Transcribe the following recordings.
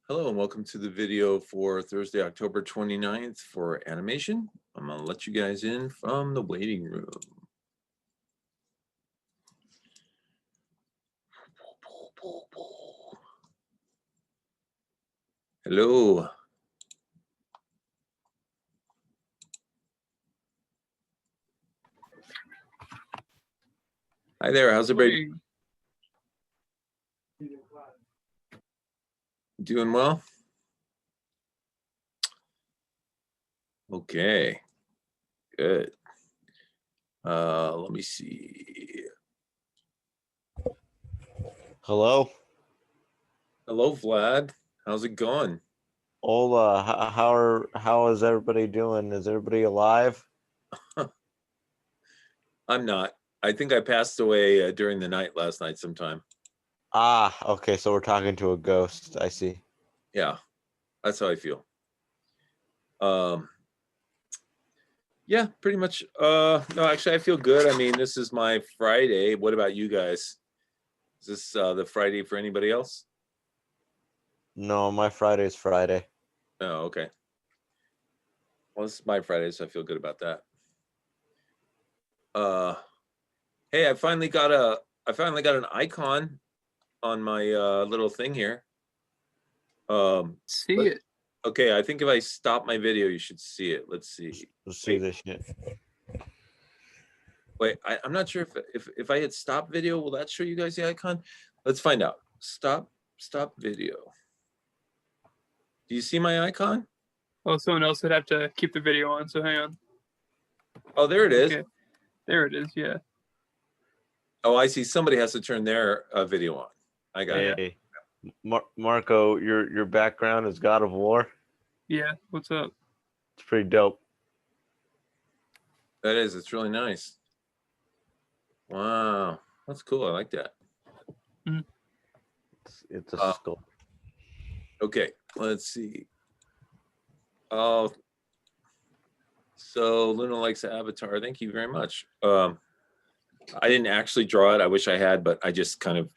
Hello and welcome to the video for Thursday, October 29th for animation. I'm gonna let you guys in from the waiting room. Hello. Hi there, how's everybody doing? Well? Okay, good. Let me see. Hello. Hello, Vlad. How's it going? Ola, how is everybody doing? Is everybody alive? I'm not. I think I passed away during the night last night sometime. Ah, okay, so we're talking to a ghost. I see. Yeah, that's how I feel. Yeah, pretty much. No, actually I feel good. I mean, this is my Friday. What about you guys? Is this the Friday for anybody else? No, my Friday's Friday. Oh, okay. Well, this is my Friday, so I feel good about that. Hey, I finally got an icon on my little thing here. See it. Okay, I think if I stop my video, you should see it. Let's see. Let's see this shit. Wait, I'm not sure if I hit stop video, will that show you guys the icon? Let's find out. Stop video. Do you see my icon? Oh, someone else would have to keep the video on, so hang on. Oh, there it is. Okay. There it is, yeah. Oh, I see. Somebody has to turn their video on. I got it. Hey, Marco, your background is God of War. Yeah, what's up? It's pretty dope. That is. It's really nice. Wow, that's cool. I like that. Mm. It's a skull. Okay, let's see. Oh, so Luna likes Avatar. Thank you very much. I didn't actually draw it. I wish I had, but I just kind of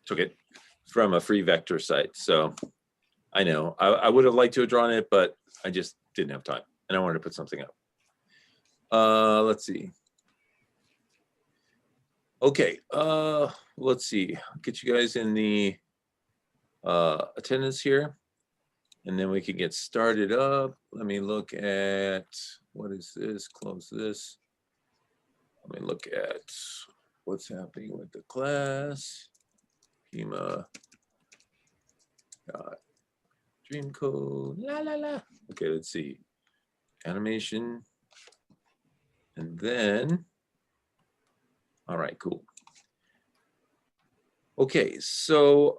took it from a free vector site. So I know I would have liked to have drawn it, but I just didn't have time, and I wanted to put something up. Let's see. Okay, let's see. I'll get you guys in the attendance here, and then we can get started up. Let me look at, what is this? Close this. Let me look at what's happening with the class. Pima. Dream code. La la la. Okay, let's see. Animation. And then, all right, cool. Okay, so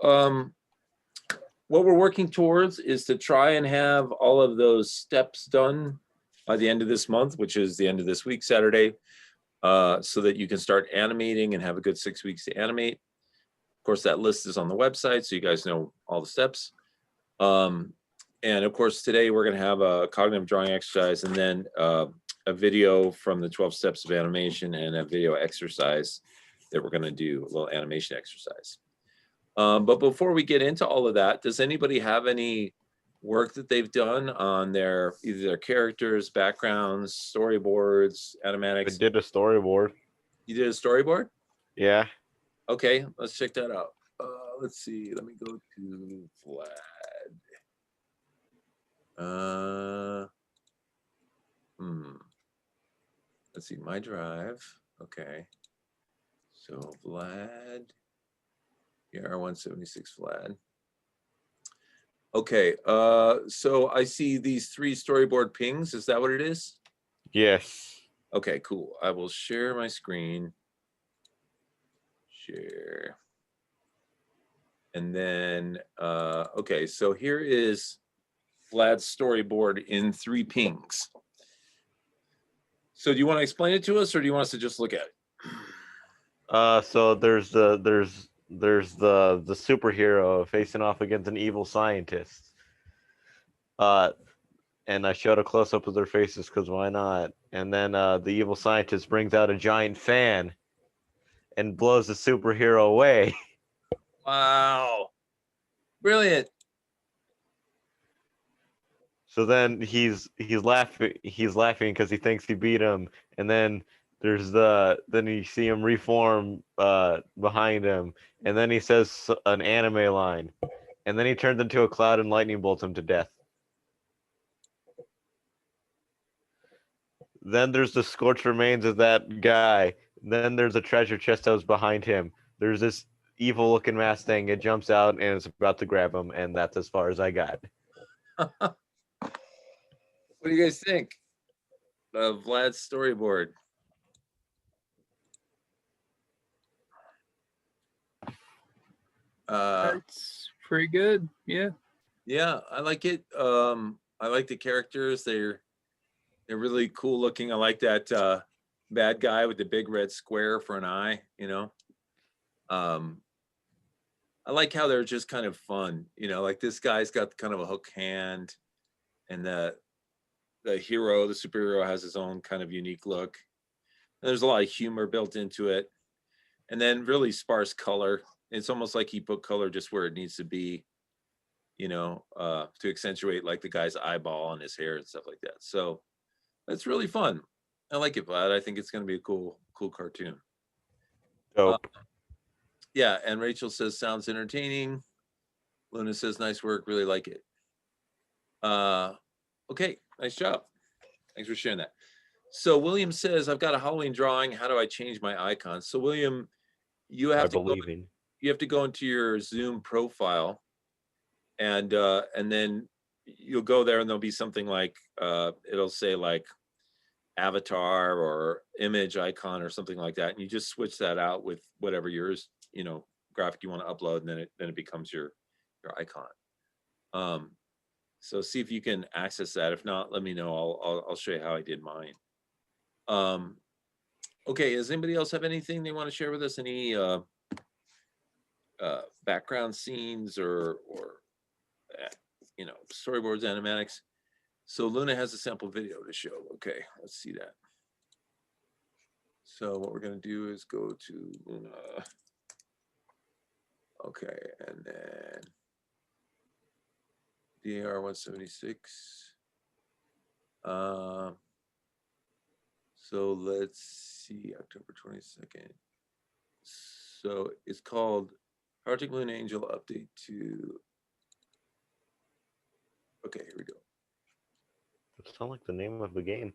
what we're working towards is to try and have all of those steps done by the end of this month, which is the end of this week, Saturday, so that you can start animating and have a good 6 weeks to animate. Of course, that list is on the website, so you guys know all the steps. And of course, today we're going to have a cognitive drawing exercise, and then a video from the 12 steps of animation, and a video exercise that we're going to do, a little animation exercise. But before we get into all of that, does anybody have any work that they've done on either their characters, backgrounds, storyboards, animatics? I did a storyboard. You did a storyboard? Yeah. Okay, let's check that out. Let's see. Let me go to Vlad. Let's see, my drive. Okay. So Vlad, dar176 Vlad. Okay, so I see these 3 storyboard pings. Is that what it is? Yes. Okay, cool. I will share my screen. Share. And then, okay, so here is Vlad's storyboard in 3 pings. So do you want to explain it to us, or do you want us to just look at it? So there's the superhero facing off against an evil scientist. And I showed a close up of their faces because why not? And then the evil scientist brings out a giant fan and blows the superhero away. Wow. Brilliant. So then he's laughing because he thinks he beat him, and then then you see him reform behind him, and then he says an anime line, and then he turns into a cloud and lightning bolts him to death. Then there's the scorched remains of that guy. Then there's a treasure chest that was behind him. There's this evil looking mask thing. It jumps out and it's about to grab him, and that's as far as I got. What do you guys think of Vlad's storyboard? That's pretty good. Yeah. Yeah, I like it. I like the characters. They're really cool looking. I like that bad guy with the big red square for an eye, you know. I like how they're just kind of fun, you know, like this guy's got kind of a hook hand, and the hero, the superhero, has his own kind of unique look. And there's a lot of humor built into it, and then really sparse color. It's almost like he put color just where it needs to be, you know, to accentuate like the guy's eyeball and his hair and stuff like that. So it's really fun. I like it, Vlad. I think it's going to be a cool cartoon. Dope. Yeah, and Rachel says sounds entertaining. Luna says nice work, really like it. Okay, nice job. Thanks for sharing that. So William says, I've got a Halloween drawing. How do I change my icons? So William, you have to go into your Zoom profile, and then you'll go there, and there'll be something like it'll say like avatar or image icon or something like that, and you just switch that out with whatever yours, you know, graphic you want to upload, and then it becomes your icon. So see if you can access that. If not, let me know. I'll show you how I did mine. Okay, does anybody else have anything they want to share with us? Any background scenes or you know, storyboards, animatics? So Luna has a sample video to show. Okay, let's see that. So what we're gonna do is go to Luna. Okay, and then dar176. So let's see, October 22nd. So it's called Project Moon Angel Update to. Okay, here we go. It sounds like the name of the game.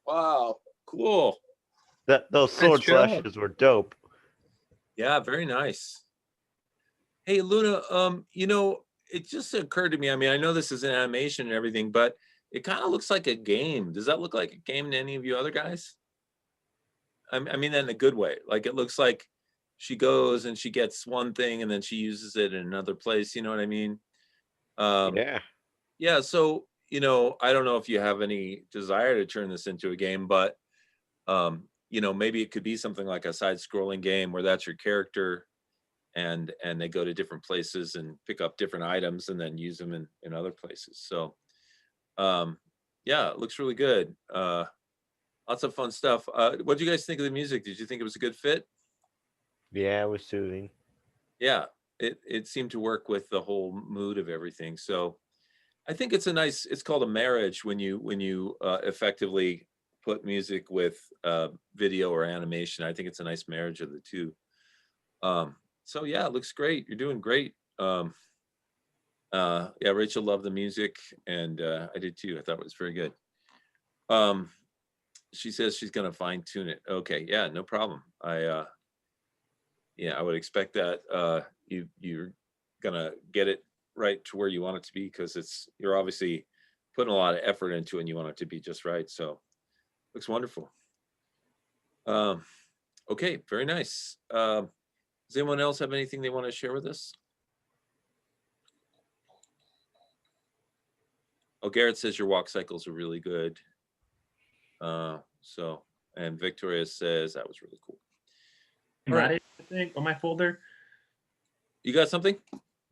Wow, cool. Those sword job. slashes were dope. Yeah, very nice. Hey, Luna, you know, it just occurred to me. I mean, I know this is an animation and everything, but it kind of looks like a game. Does that look like a game to any of you other guys? I mean that in a good way. Like it looks like she goes and she gets one thing and then she uses it in another place. You know what I mean? Yeah. Yeah. So, you know, I don't know if you have any desire to turn this into a game, but you know, maybe it could be something like a side-scrolling game where that's your character, and they go to different places and pick up different items and then use them in other places. So yeah, it looks really good. Lots of fun stuff. What do you guys think of the music? Did you think it was a good fit? Yeah, it was soothing. Yeah, it seemed to work with the whole mood of everything. So I think it's a nice, it's called a marriage when you effectively put music with video or animation. I think it's a nice marriage of the two. So yeah, it looks great. You're doing great. Yeah, Rachel loved the music, and I did too. I thought it was very good. She says she's gonna fine tune it. Okay, yeah, no problem. Yeah, I would expect that you're gonna get it right to where you want it to be, because you're obviously putting a lot of effort into it and you want it to be just right. So looks wonderful. Okay, very nice. Does anyone else have anything they want to share with us? Oh, Garrett says your walk cycles are really good. And Victoria says that was really cool. All right. I think on my folder. You got something?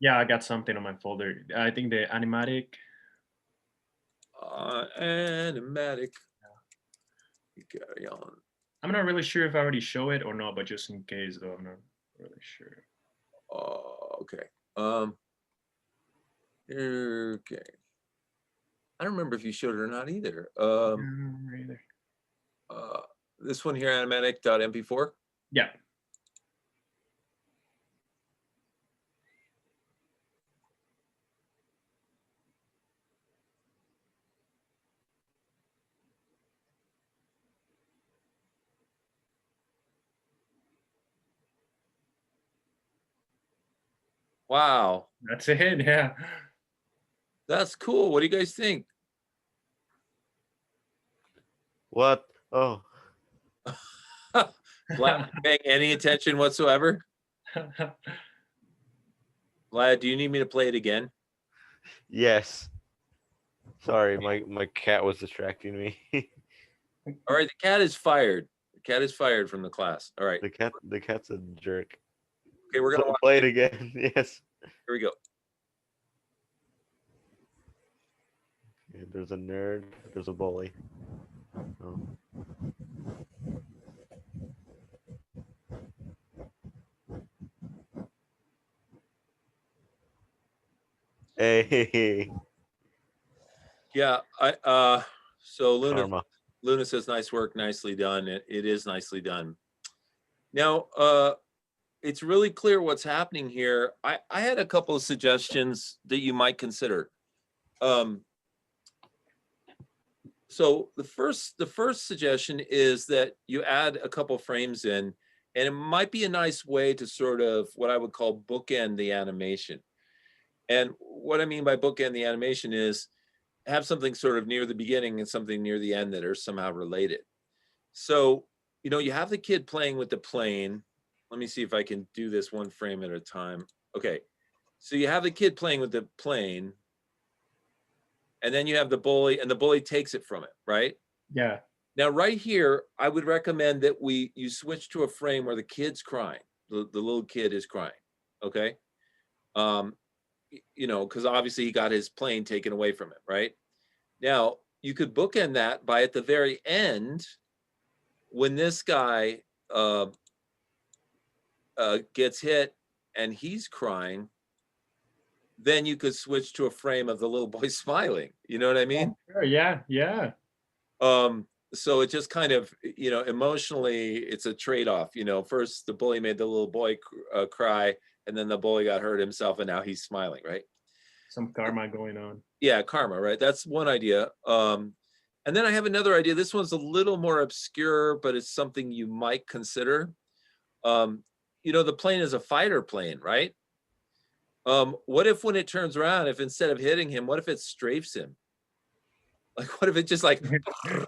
Yeah, I got something on my folder. I think the animatic. Animatic. Carry on. I'm not really sure if I already show it or not, but just in case, though, I'm not really sure. Okay. Okay. I don't remember if you showed it or not either. Either. This one here, animatic.mp4. Yeah. Wow, That's it. Yeah. that's cool. What do you guys think? What? Oh, Vlad, not paying any attention whatsoever? Vlad, do you need me to play it again? yes. Sorry, my cat was distracting me. All right, the cat is fired. The cat is fired from the class. All right. The cat's a jerk. Okay, we're gonna watch Play it again. Yes. Here we go. Okay, there's a nerd. There's a bully. Oh. Hey, Yeah, so karma. Luna says nice work, nicely done. It is nicely done. Now, it's really clear what's happening here. I had a couple of suggestions that you might consider. So the first suggestion is that you add a couple frames in, and it might be a nice way to sort of what I would call bookend the animation. And what I mean by bookend the animation is have something sort of near the beginning and something near the end that are somehow related. So, you have the kid playing with the plane. Let me see if I can do this one frame at a time. Okay, so you have the kid playing with the plane, and then you have the bully, and the bully takes it from it, right? Yeah. Now, right here, I would recommend that you switch to a frame where the kid's crying. The little kid is crying, okay? Because obviously he got his plane taken away from him, right? Now, you could bookend that by at the very end, when this guy gets hit and he's crying, then you could switch to a frame of the little boy smiling. You know what I mean? Sure. Yeah. Yeah. So it just kind of, emotionally, it's a trade-off. First the bully made the little boy cry, and then the bully got hurt himself, and now he's smiling, right? Some karma going on. Yeah, karma, right? That's one idea. And then I have another idea. This one's a little more obscure, but it's something you might consider. The plane is a fighter plane, right? What if when it turns around, if instead of hitting him, what if it strafes him? Like, what if it just like, That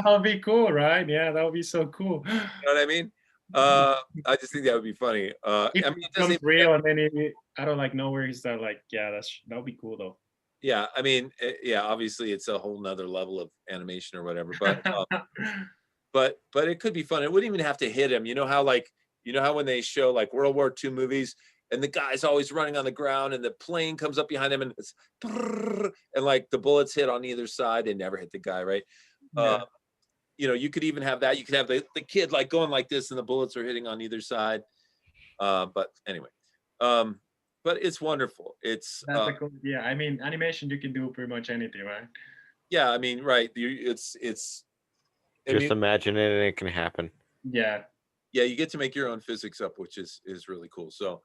would be cool, right? Yeah, that would be so cool. You know what I mean? I just think that would be funny. It It becomes doesn't, real, and then I don't like nowhere. He's like, yeah, that would be cool though. yeah, yeah, obviously it's a whole nother level of animation or whatever, but it could be fun. It wouldn't even have to hit him. You know how when they show like World War II movies, and the guy's always running on the ground, and the plane comes up behind him, and it's and like the bullets hit on either side. They never hit the guy, right? Yeah. You could even have that. You could have the kid like going like this, and the bullets are hitting on either side. But anyway, but it's wonderful. It's That's a cool. Yeah, I mean, animation, you can do pretty much anything, right? yeah, I mean, right. I Just mean, imagine it and it can happen. Yeah. yeah, you get to make your own physics up, which is really cool. So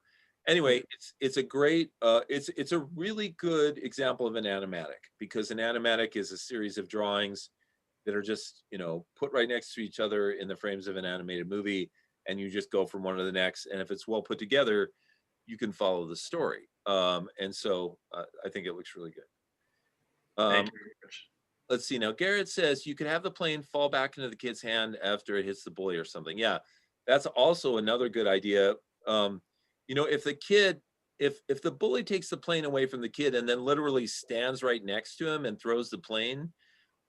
anyway, it's a great it's a really good example of an animatic, because an animatic is a series of drawings that are just, you know, put right next to each other in the frames of an animated movie, and you just go from one to the next, and if it's well put together, you can follow the story. And so I think it looks really good. Thank you very much. Let's see now. Garrett says you could have the plane fall back into the kid's hand after it hits the bully or something. Yeah, that's also another good idea. You know, if the kid, if the bully takes the plane away from the kid and then literally stands right next to him and throws the plane,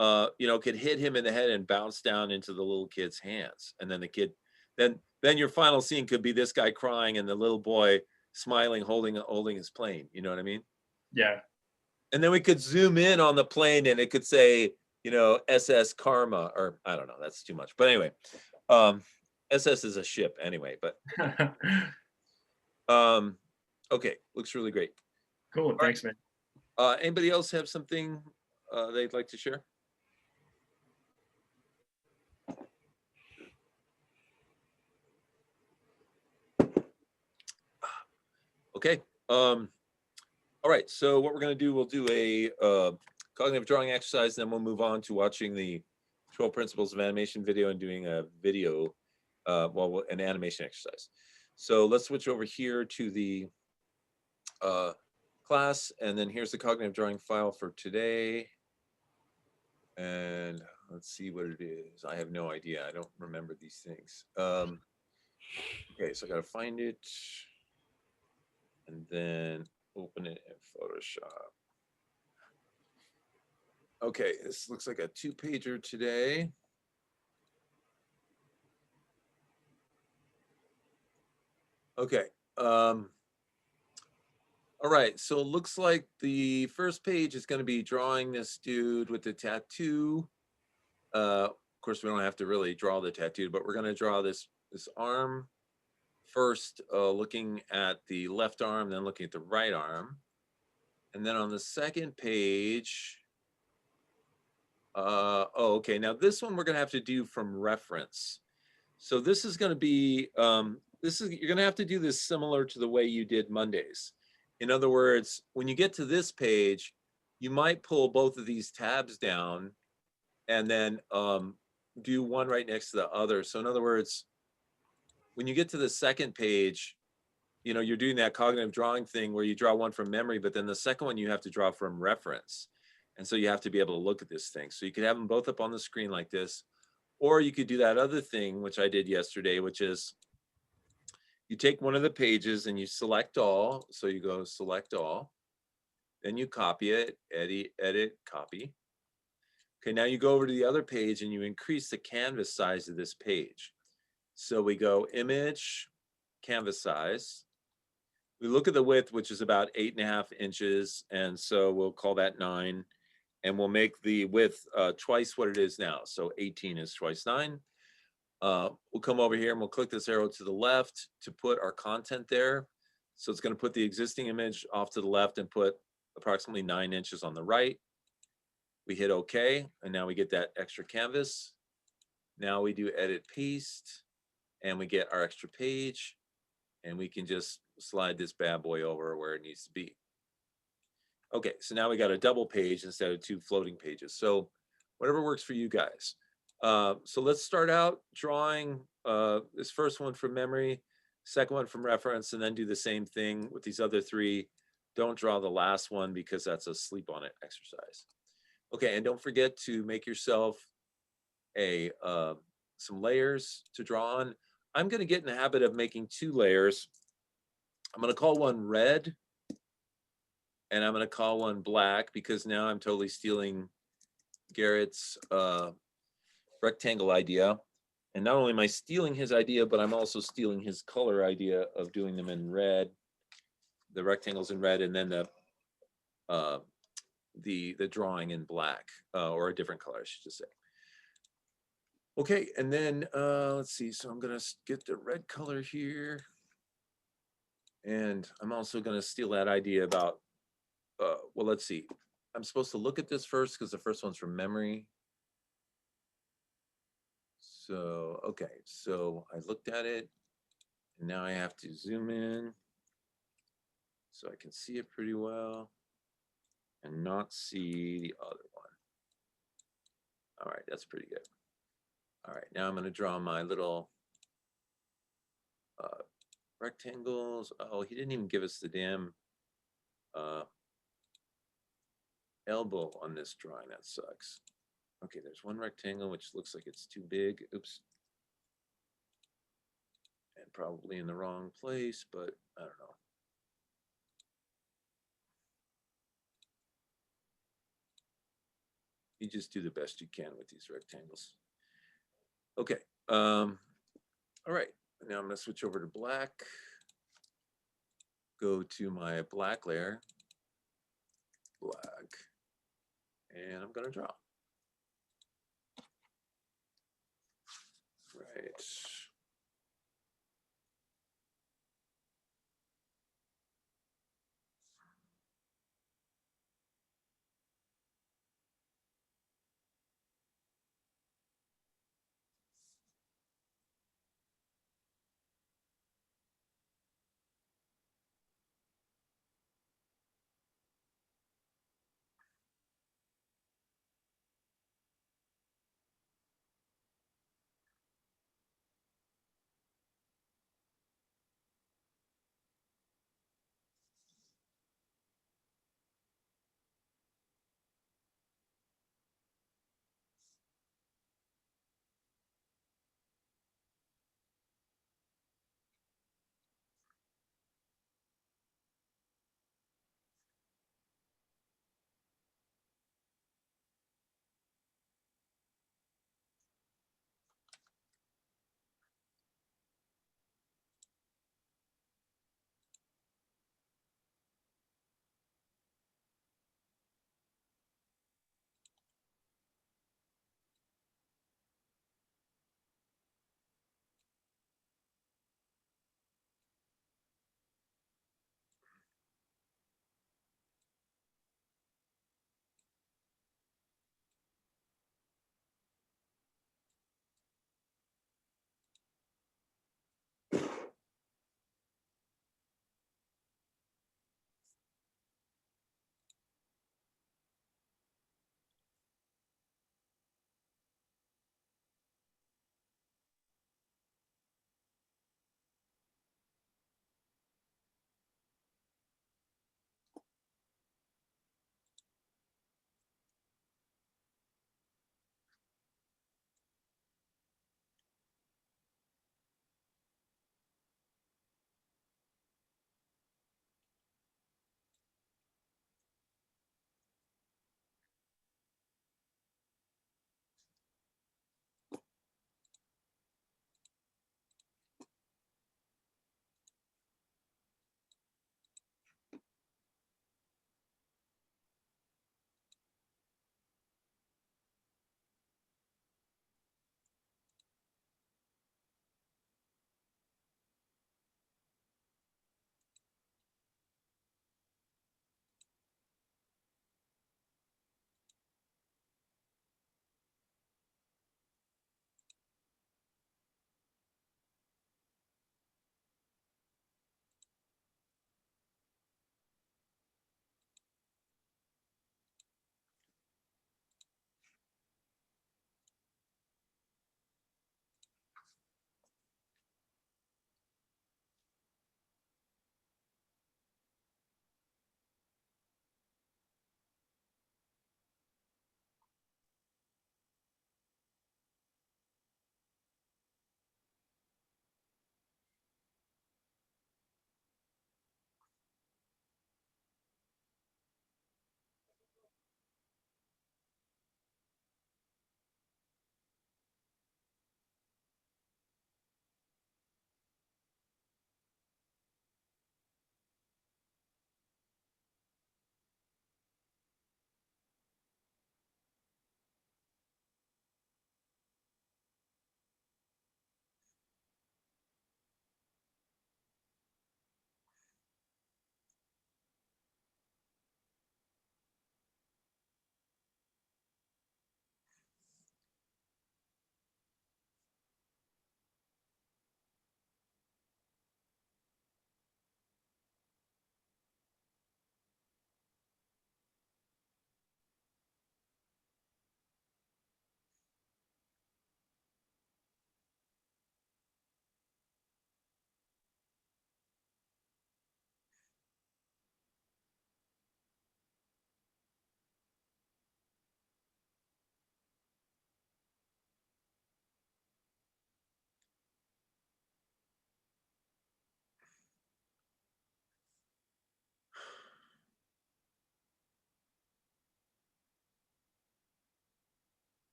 you know, could hit him in the head and bounce down into the little kid's hands, and then the kid, then your final scene could be this guy crying and the little boy smiling, holding his plane. You know what I mean? Yeah. And then we could zoom in on the plane and it could say, you know, SS Karma, or I don't know, that's too much. But anyway, SS is a ship anyway, but okay, looks really great. Cool. Thanks, man. Anybody else have something they'd like to share? Okay. All right, so what we're going to do, we'll do a cognitive drawing exercise, then we'll move on to watching the 12 principles of animation video and doing a video, an animation exercise. So let's switch over here to the class, and then here's the cognitive drawing file for today. And let's see what it is. I have no idea. I don't remember these things. Okay, so I got to find it and then open it in Photoshop. Okay, this looks like a 2-pager today. Okay. All right, so it looks like the first page is going to be drawing this dude with the tattoo. Of course, we don't have to really draw the tattoo, but we're going to draw this arm first, looking at the left arm, then looking at the right arm. And then on the second page, oh, okay. Now this one we're going to have to do from reference. So this is going to be, you're going to have to do this similar to the way you did Mondays. In other words, when you get to this page, you might pull both of these tabs down and then do one right next to the other. So in other words, when you get to the second page, you know, you're doing that cognitive drawing thing where you draw one from memory, but then the second one you have to draw from reference. And so you have to be able to look at this thing. So you could have them both up on the screen like this, or you could do that other thing, which I did yesterday, which is you take one of the pages and you select all. So you go select all, then you copy it, edit, copy. Okay, now you go over to the other page and you increase the canvas size of this page. So we go image, canvas size. We look at the width, which is about 8.5 inches. And so we'll call that 9. And we'll make the width twice what it is now. So 18 is twice 9. We'll come over here and we'll click this arrow to the left to put our content there. So it's going to put the existing image off to the left and put approximately 9 inches on the right. We hit OK, and now we get that extra canvas. Now we do edit paste, and we get our extra page, and we can just slide this bad boy over where it needs to be. Okay, so now we got a double page instead of 2 floating pages. So whatever works for you guys. So let's start out drawing this first one from memory, second one from reference, and then do the same thing with these other 3. Don't draw the last one because that's a sleep on it exercise. Okay, and don't forget to make yourself some layers to draw on. I'm going to get in the habit of making 2 layers. I'm going to call one red, and I'm going to call one black, because now I'm totally stealing Garrett's rectangle idea. And not only am I stealing his idea, but I'm also stealing his color idea of doing them in red, the rectangles in red, and then the drawing in black, or a different color, I should just say. Okay, and then let's see. So I'm gonna get the red color here. And I'm also going to steal that idea about, well, let's see. I'm supposed to look at this first because the first one's from memory. So, okay, so I looked at it and now I have to zoom in so I can see it pretty well and not see the other one. All right, that's pretty good. All right, now I'm going to draw my little rectangles. Oh, he didn't even give us the damn elbow on this drawing. That sucks. Okay, there's one rectangle which looks like it's too big. Oops. And probably in the wrong place, but I don't know. You just do the best you can with these rectangles. Okay. All right. Now I'm going to switch over to black. Go to my black layer. Black. And I'm going to draw. Right.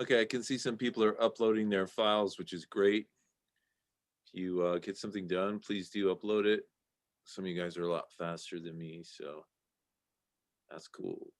Okay, I can see some people are uploading their files, which is great. If you get something done, please do upload it. Some of you guys are a lot faster than me, so that's cool.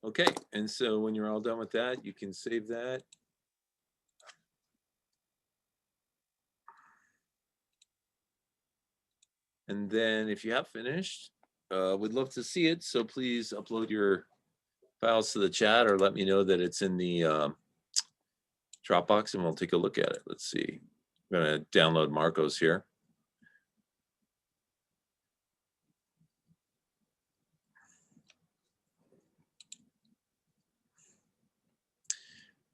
Okay, and so when you're all done with that, you can save that. And then if you have finished, we'd love to see it. So please upload your files to the chat or let me know that it's in the Dropbox and we'll take a look at it. Let's see. I'm going to download Marco's here.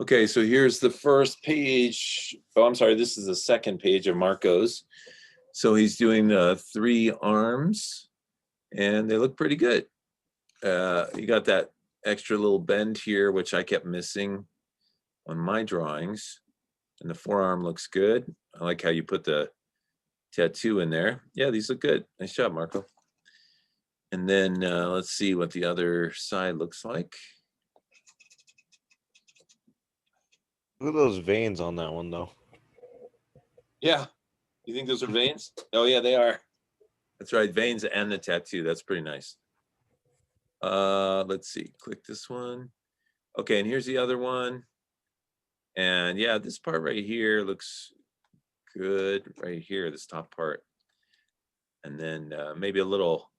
Okay, so here's the first page. Oh, I'm sorry, this is the second page of Marco's. So he's doing the 3 arms and they look pretty good. You got that extra little bend here, which I kept missing on my drawings. And the forearm looks good. I like how you put the tattoo in there. Yeah, these look good. Nice job, Marco. And then let's see what the other side looks like. Look at those veins on that one, though. Yeah. You think those are veins? Oh, yeah, they are. That's right. Veins and the tattoo. That's pretty nice. Let's see. Click this one. Okay, and here's the other one. And yeah, this part right here looks good right here, this top part. And then maybe a little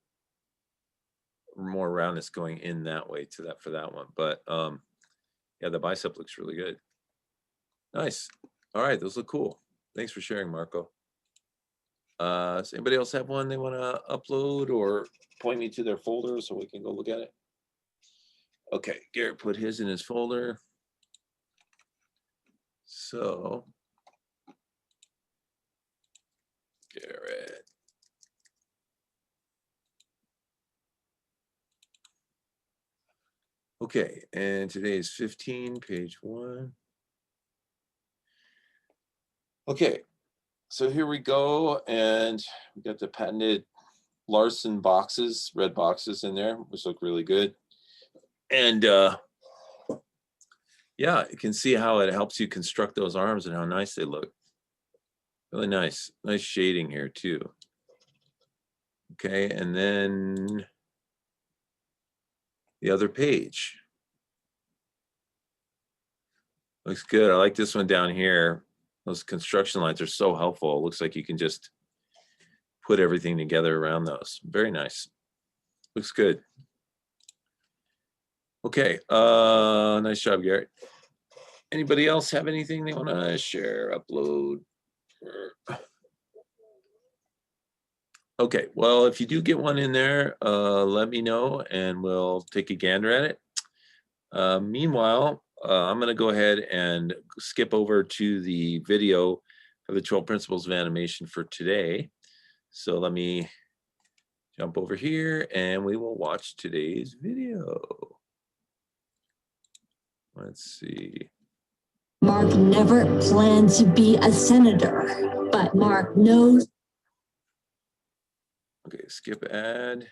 more roundness going in that way to that for that one. But yeah, the bicep looks really good. Nice. All right, those look cool. Thanks for sharing, Marco. Does anybody else have one they want to upload or point me to their folder so we can go look at it? Okay, Garrett put his in his folder. So, Garrett. Okay, and today is 15, page 1. Okay, so here we go, and we got the patented Larson boxes, red boxes in there, which look really good. And yeah, you can see how it helps you construct those arms and how nice they look. Really nice. Nice shading here too. Okay, and then the other page. Looks good. I like this one down here. Those construction lines are so helpful. It looks like you can just put everything together around those. Very nice. Looks good. Okay, nice job, Garrett. Anybody else have anything they want to share, upload? Okay, well, if you do get one in there, let me know and we'll take a gander at it. Meanwhile, I'm going to go ahead and skip over to the video of the 12 principles of animation for today. So let me jump over here and we will watch today's video. Let's see. Mark never planned to be a senator, but Mark knows. Okay, skip ad.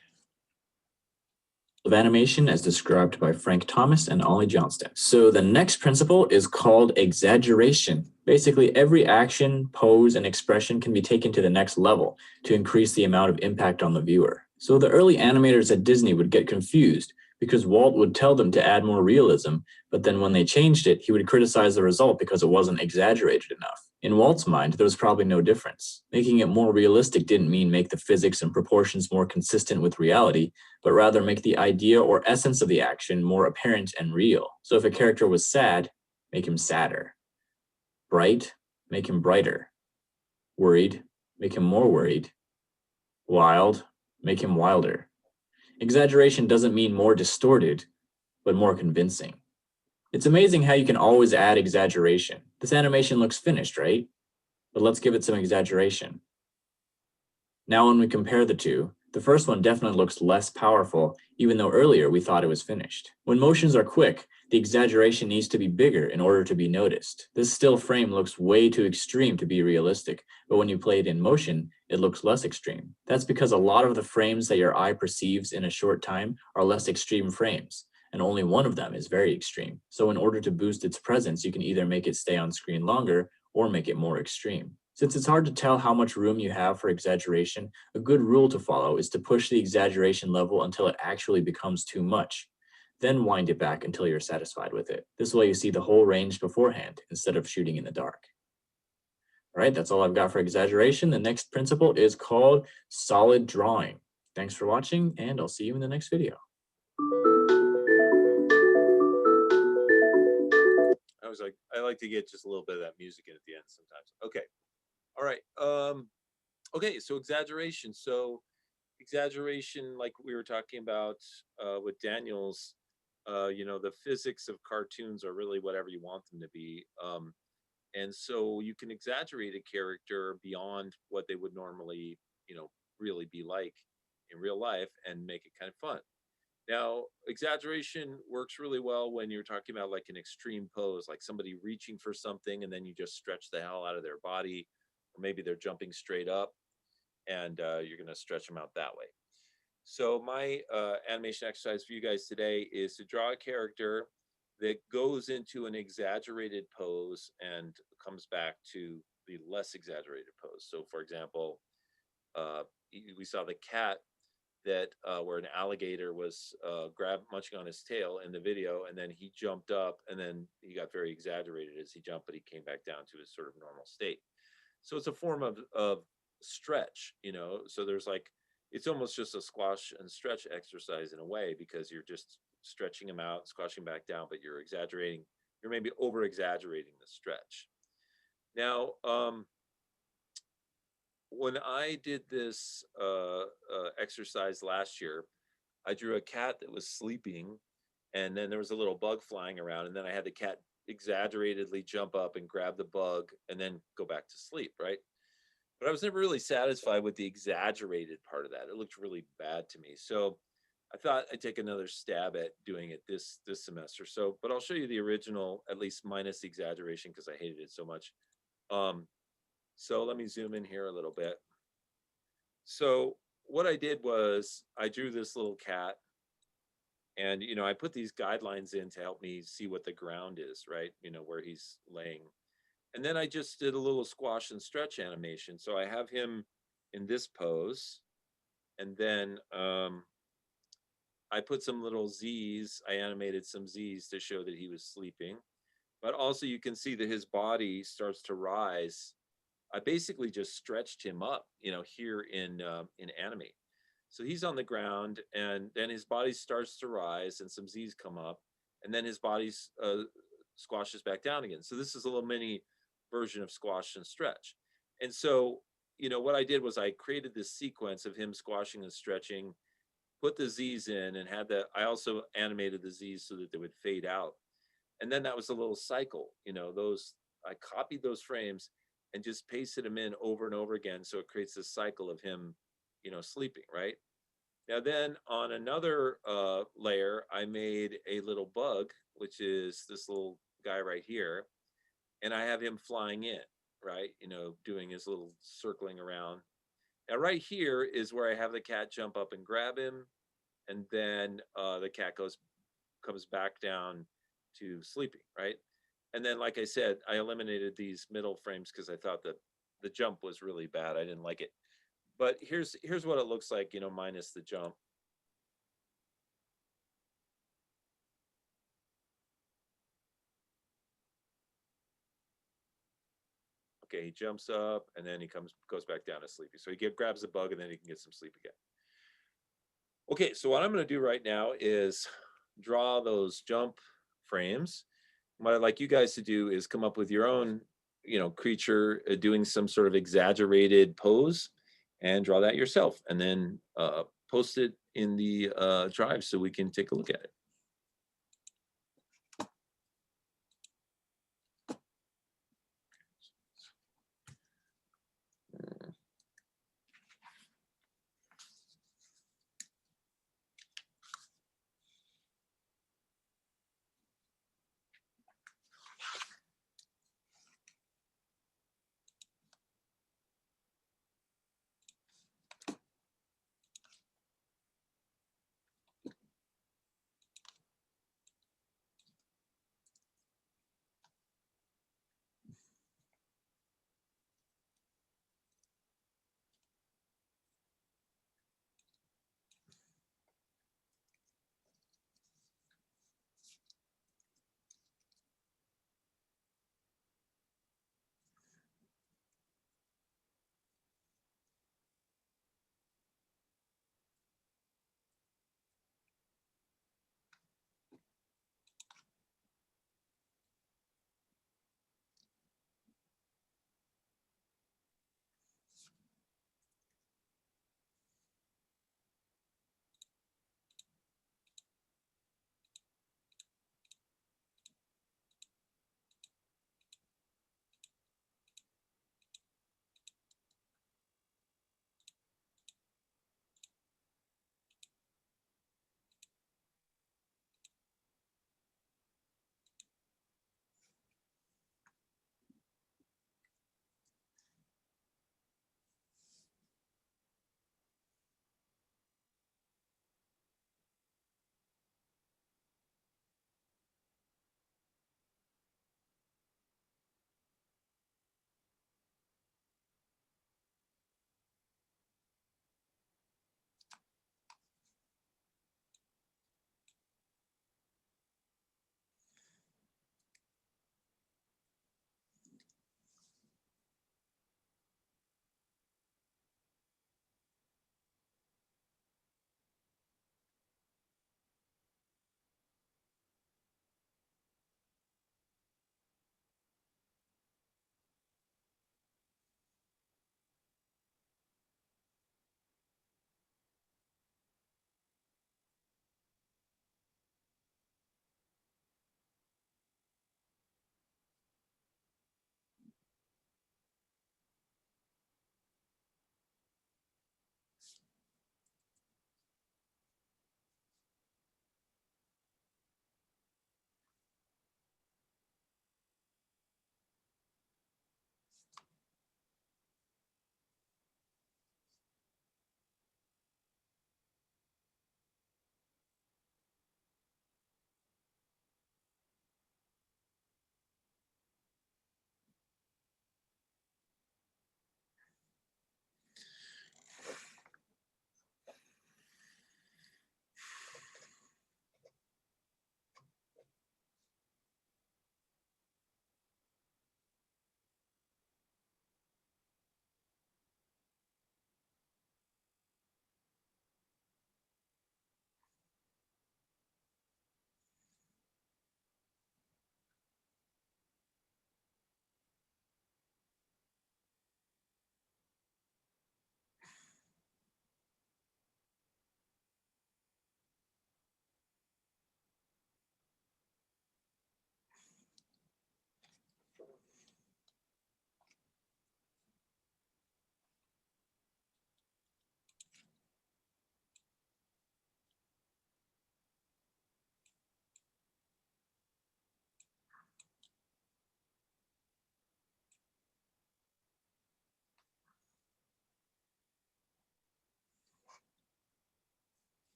Of animation as described by Frank Thomas and Ollie Johnston. So the next principle is called exaggeration. Basically, every action, pose, and expression can be taken to the next level to increase the amount of impact on the viewer. So the early animators at Disney would get confused because Walt would tell them to add more realism, but then when they changed it, he would criticize the result because it wasn't exaggerated enough. In Walt's mind, there was probably no difference. Making it more realistic didn't mean make the physics and proportions more consistent with reality, but rather make the idea or essence of the action more apparent and real. So if a character was sad, make him sadder. Bright, make him brighter. Worried, make him more worried. Wild, make him wilder. Exaggeration doesn't mean more distorted, but more convincing. It's amazing how you can always add exaggeration. This animation looks finished, right? But let's give it some exaggeration. Now when we compare the two, the first one definitely looks less powerful, even though earlier we thought it was finished. When motions are quick, the exaggeration needs to be bigger in order to be noticed. This still frame looks way too extreme to be realistic, but when you play it in motion, it looks less extreme. That's because a lot of the frames that your eye perceives in a short time are less extreme frames, and only one of them is very extreme. So in order to boost its presence, you can either make it stay on screen longer or make it more extreme. Since it's hard to tell how much room you have for exaggeration, a good rule to follow is to push the exaggeration level until it actually becomes too much. then wind it back until you're satisfied with it. This way you see the whole range beforehand instead of shooting in the dark. All right, that's all I've got for exaggeration. The next principle is called solid drawing. Thanks for watching, and I'll see you in the next video. I like to get just a little bit of that music in at the end sometimes. Okay. All right. Okay, so exaggeration. So exaggeration, like we were talking about with Daniel's, you know, the physics of cartoons are really whatever you want them to be. And so you can exaggerate a character beyond what they would normally, you know, really be like in real life and make it kind of fun. Now, exaggeration works really well when you're talking about like an extreme pose, like somebody reaching for something and then you just stretch the hell out of their body, or maybe they're jumping straight up and you're going to stretch them out that way. So my animation exercise for you guys today is to draw a character that goes into an exaggerated pose and comes back to the less exaggerated pose. So for example, we saw the cat that where an alligator was munching on his tail in the video, and then he jumped up and then he got very exaggerated as he jumped, but he came back down to his sort of normal state. So it's a form of stretch, you know. So there's like, it's almost just a squash and stretch exercise in a way, because you're just stretching them out, squashing back down, but you're exaggerating, you're maybe over exaggerating the stretch. Now, when I did this exercise last year, I drew a cat that was sleeping, and then there was a little bug flying around, and then I had the cat exaggeratedly jump up and grab the bug and then go back to sleep, right? But I was never really satisfied with the exaggerated part of that. It looked really bad to me. So I thought I'd take another stab at doing it this semester. So, but I'll show you the original, at least minus the exaggeration, because I hated it so much. So let me zoom in here a little bit. So what I did was I drew this little cat, and, you know, I put these guidelines in to help me see what the ground is, right? You know, where he's laying. And then I just did a little squash and stretch animation. So I have him in this pose, and then I put some little Z's. I animated some Z's to show that he was sleeping. But also you can see that his body starts to rise. I basically just stretched him up, you know, here in Animate. So he's on the ground, and then his body starts to rise, and some Z's come up, and then his body squashes back down again. So this is a little mini version of squash and stretch. And so, you know, what I did was I created this sequence of him squashing and stretching, put the Z's in, and I also animated the Z's so that they would fade out. And then that was a little cycle, you know, I copied those frames and just pasted them in over and over again. So it creates this cycle of him, you know, sleeping, right? Now then on another layer, I made a little bug, which is this little guy right here. And I have him flying in, right? You know, doing his little circling around. Now right here is where I have the cat jump up and grab him. And then the cat comes back down to sleeping, right? And then, like I said, I eliminated these middle frames because I thought that the jump was really bad. I didn't like it. But here's what it looks like, you know, minus the jump. Okay, he jumps up and then he goes back down to sleepy. So he grabs the bug and then he can get some sleep again. Okay, so what I'm going to do right now is draw those jump frames. What I'd like you guys to do is come up with your own, you know, creature doing some sort of exaggerated pose, and draw that yourself, and then post it in the drive so we can take a look at it.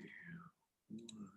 see. One.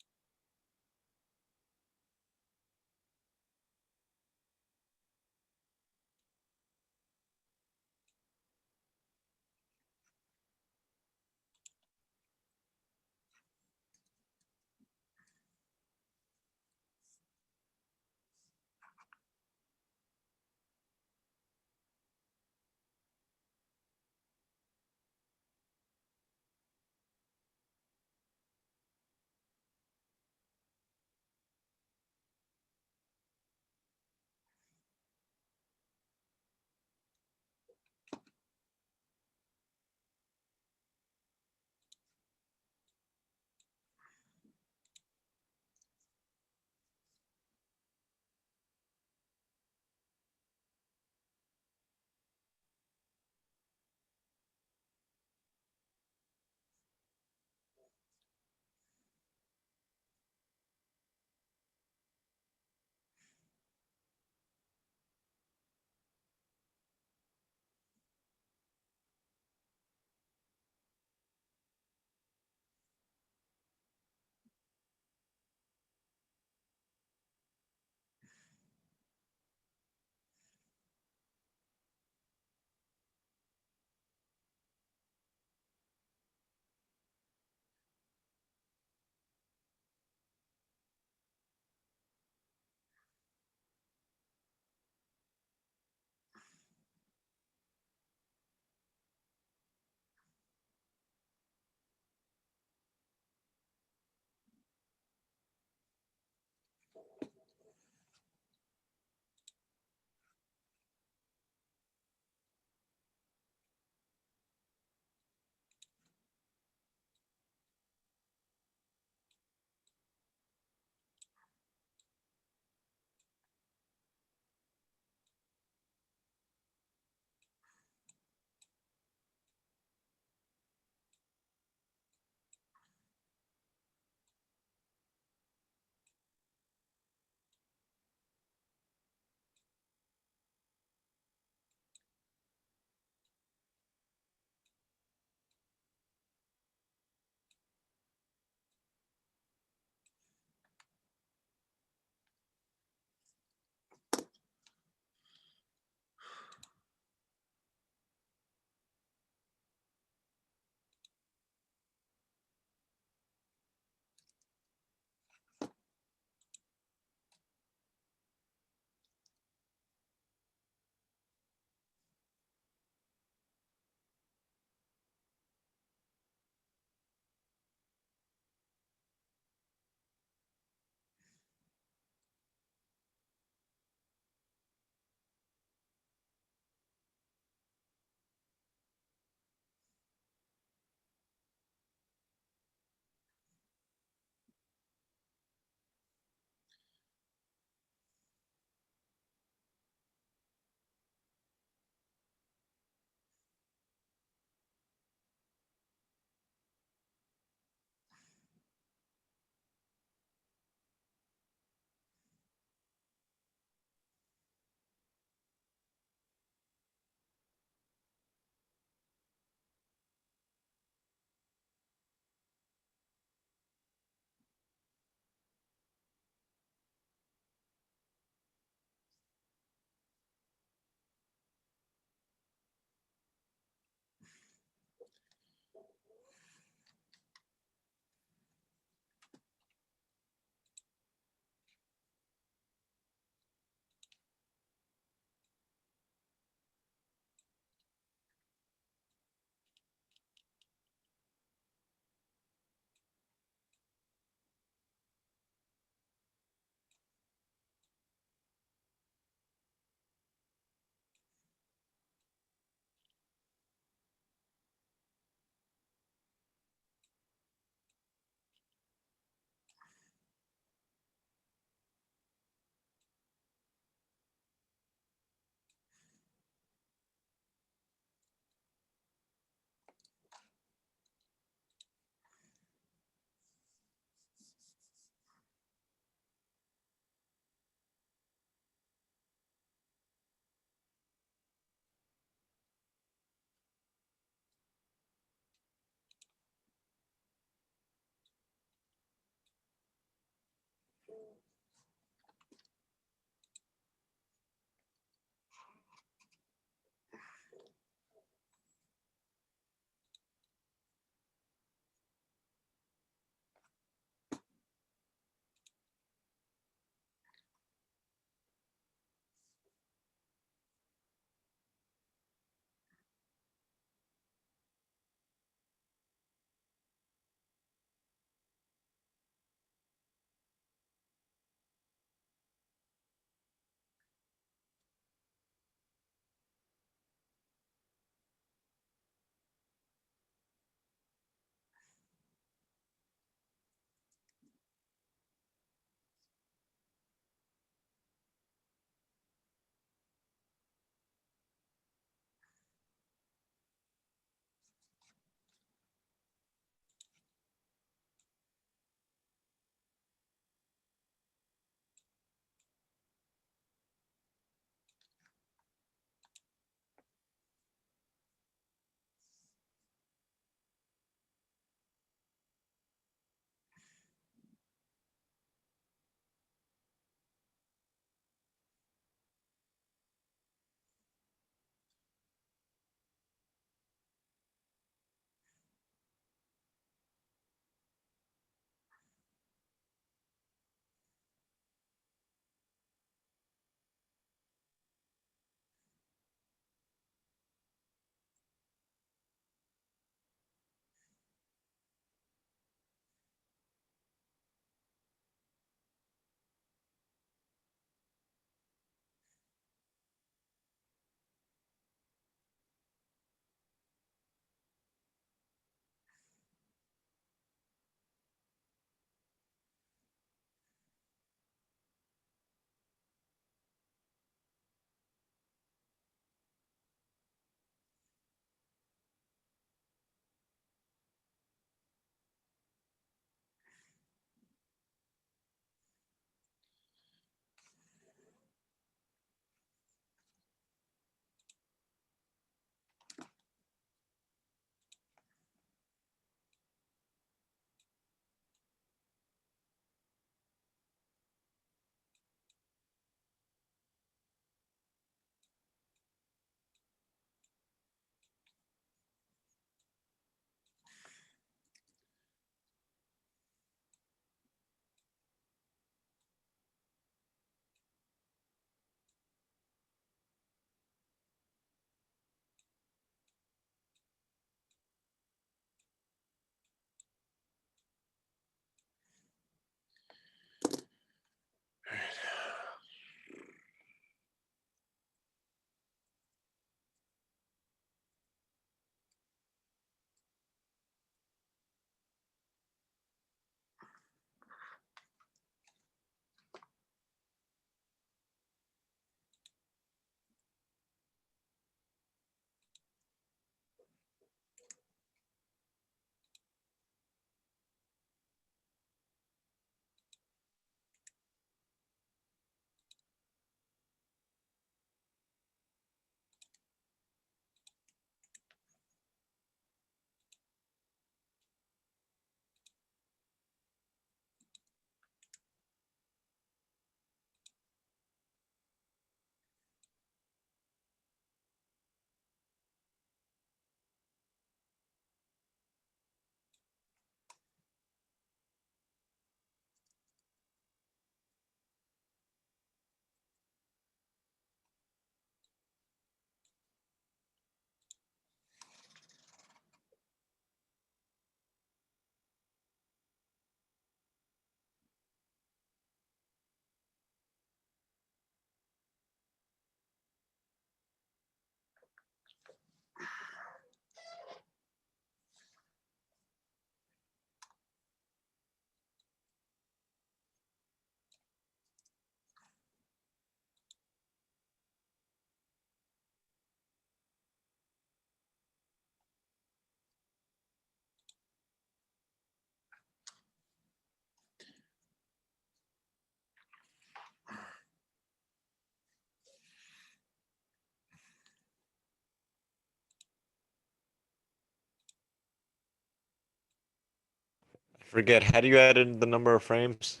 Forget, how do you add in the number of frames?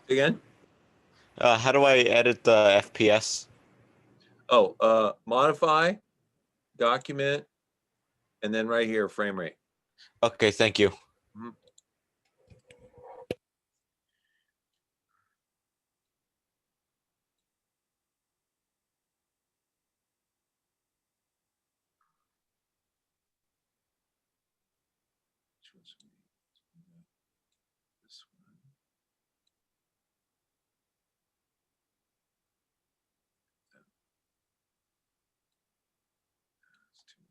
Again? How do I edit the FPS? Oh, modify, document, and then right here, frame rate. Okay, thank you. Mhm. This one. That's too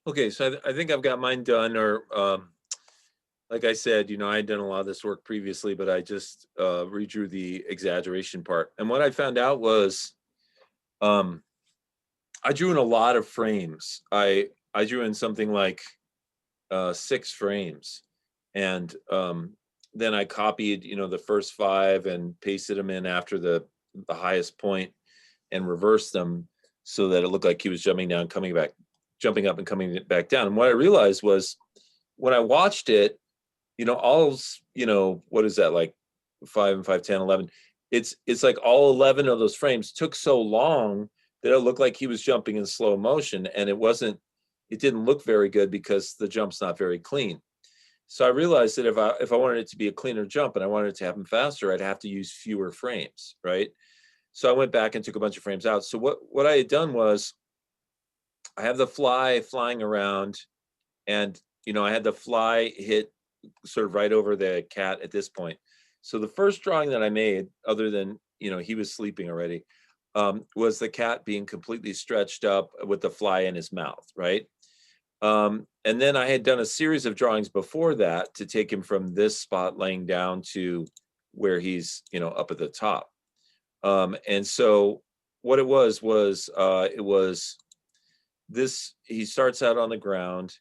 Okay, so I think I've got mine done, or like I said, I had done a lot of this work previously, but I just redrew the exaggeration part. And what I found out was I drew in a lot of frames. I drew in something like 6 frames, and then I copied the first 5 and pasted them in after the highest point and reversed them so that it looked like he was jumping up and coming back down. And what I realized was when I watched it, what is that, like 5 and 5, 10, 11? It's like all 11 of those frames took so long that it looked like he was jumping in slow motion, and it didn't look very good because the jump's not very clean. So I realized that if I wanted it to be a cleaner jump and I wanted it to happen faster, I'd have to use fewer frames, right? So I went back and took a bunch of frames out. So what I had done was I have the fly flying around, and I had the fly hit sort of right over the cat at this point. So the first drawing that I made, other than he was sleeping already, was the cat being completely stretched up with the fly in his mouth, right? And then I had done a series of drawings before that to take him from this spot laying down to where he's up at the top. And so what it was this: he starts out on the ground,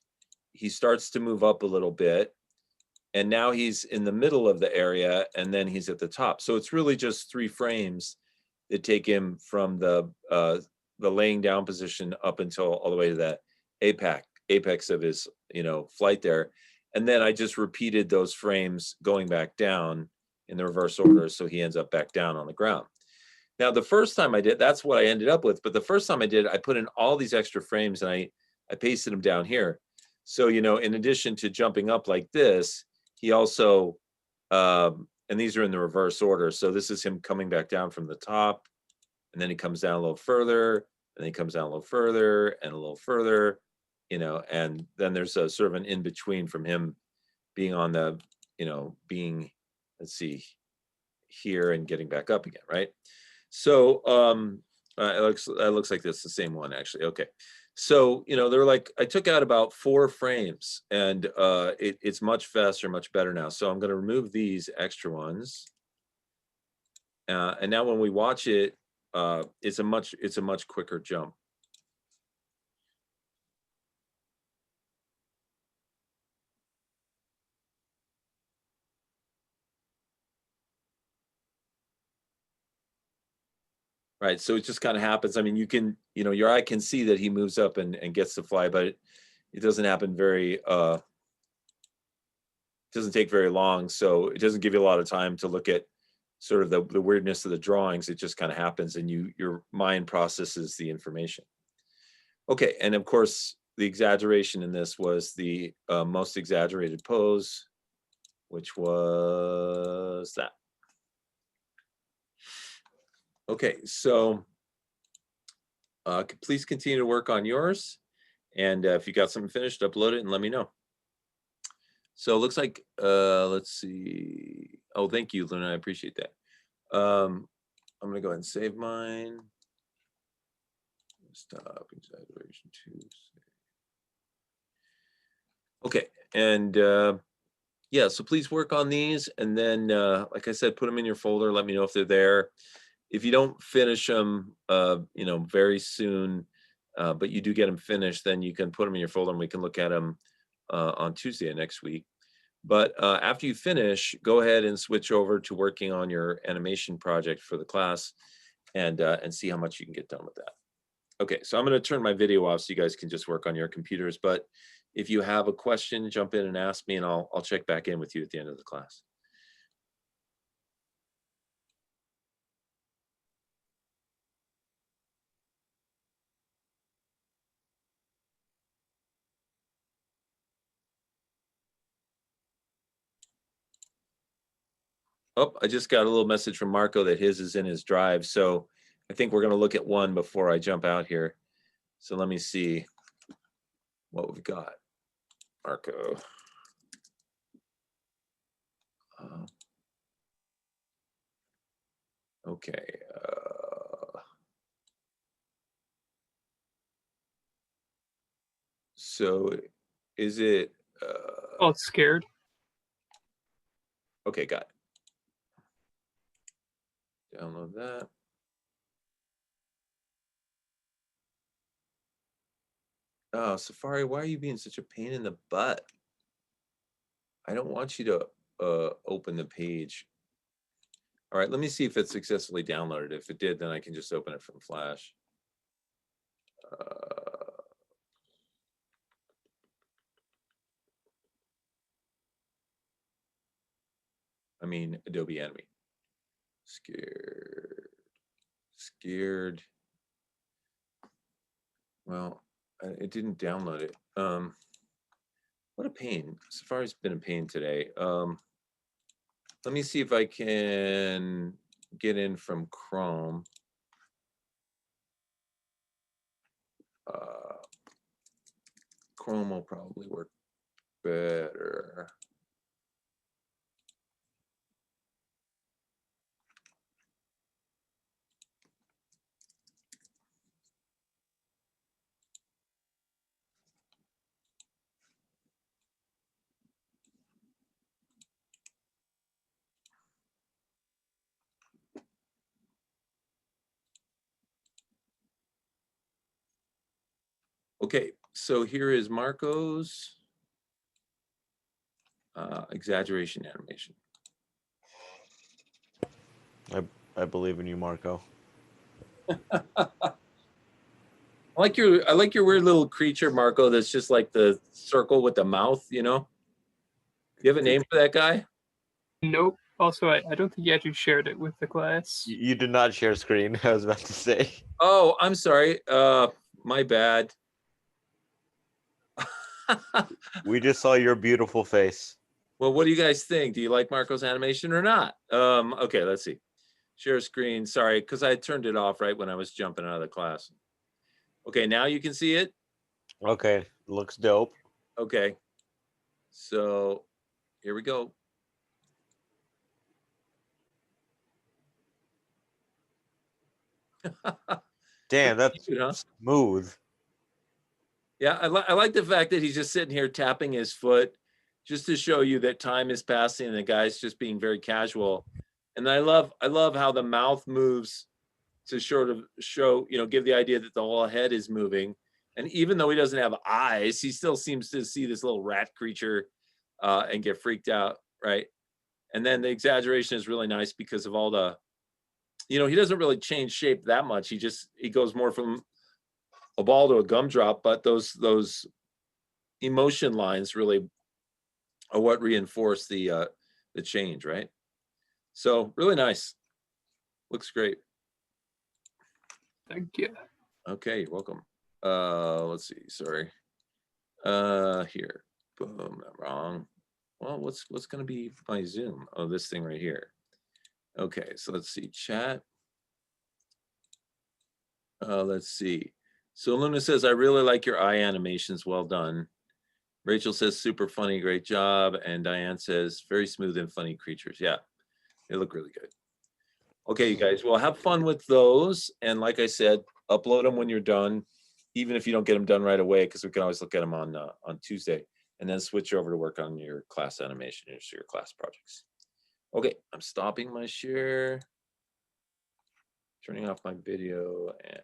he starts to move up a little bit, and now he's in the middle of the area, and then he's at the top. So it's really just 3 frames that take him from the laying down position up until all the way to that apex of his flight there. And then I just repeated those frames going back down in the reverse order, so he ends up back down on the ground. Now, the first time I did, that's what I ended up with. But the first time I did, I put in all these extra frames and I pasted them down here. So, in addition to jumping up like this, he also, and these are in the reverse order. So this is him coming back down from the top, and then he comes down a little further, and then he comes down a little further and a little further, and then there's a sort of an in between from him being on the, let's see, here and getting back up again, right? So it looks like this, the same one actually. Okay. So, they're like, I took out about 4 frames, and it's much faster, much better now. So I'm going to remove these extra ones. And now when we watch it, it's a much quicker jump. Right. So it just kind of happens. I mean, you can, your eye can see that he moves up and gets to fly, but it doesn't happen it doesn't take very long. So it doesn't give you a lot of time to look at sort of the weirdness of the drawings. It just kind of happens, and your mind processes the information. Okay. And of course, the exaggeration in this was the most exaggerated pose, which was that. Okay, so please continue to work on yours. And if you got something finished, upload it and let me know. So it looks like, let's see. Oh, thank you, Luna. I appreciate that. I'm going to go ahead and save mine. Stop exaggeration 2. Okay, and yeah, so please work on these. And then, like I said, put them in your folder. Let me know if they're there. If you don't finish them, very soon, but you do get them finished, then you can put them in your folder and we can look at them on Tuesday of next week. But after you finish, go ahead and switch over to working on your animation project for the class, and see how much you can get done with that. Okay, so I'm going to turn my video off so you guys can just work on your computers. But if you have a question, jump in and ask me, and I'll check back in with you at the end of the class. Oh, I just got a little message from Marco that his is in his drive. So I think we're going to look at one before I jump out here. So let me see what we've got. Marco. Okay. So is it, Oh, it's scared. okay, got it. Download that. Oh, Safari, why are you being such a pain in the butt? I don't want you to open the page. All right, let me see if it successfully downloaded. If it did, then I can just open it from Flash. I mean, Adobe Enemy. Scared. Well, it didn't download it. What a pain. Safari's been a pain today. Let me see if I can get in from Chrome. Chrome will probably work better. Okay, so here is Marco's exaggeration animation. I believe in you, Marco. I like your weird little creature, Marco, that's just like the circle with the mouth, you know? You have a name for that guy? Nope. Also, I don't think you actually shared it with the class. You did not share screen. I was about to say. Oh, I'm sorry. My bad. We just saw your beautiful face. Well, what do you guys think? Do you like Marco's animation or not? Okay, let's see. Share screen. Sorry, because I turned it off right when I was jumping out of the class. Okay, now you can see it. Okay, looks dope. Okay. So here we go. Damn, that's Cute, huh? smooth. Yeah, I like the fact that he's just sitting here tapping his foot just to show you that time is passing and the guy's just being very casual. And I love how the mouth moves to sort of show, you know, give the idea that the whole head is moving. And even though he doesn't have eyes, he still seems to see this little rat creature and get freaked out, right? And then the exaggeration is really nice because of all the, you know, he doesn't really change shape that much. He goes more from a ball to a gumdrop, but those emotion lines really are what reinforce the change, right? So really nice. Looks great. Thank you. Okay, you're welcome. Let's see, sorry. Here, boom, wrong. Well, what's gonna be my Zoom? Oh, this thing right here. Okay, so let's see, chat. Let's see. So Luna says, I really like your eye animations, well done. Rachel says, super funny, great job. And Diane says, very smooth and funny creatures. Yeah, they look really good. Okay, you guys, well, have fun with those. And like I said, upload them when you're done, even if you don't get them done right away, because we can always look at them on Tuesday, and then switch over to work on your class animation, your class projects. Okay, I'm stopping my share, turning off my video, and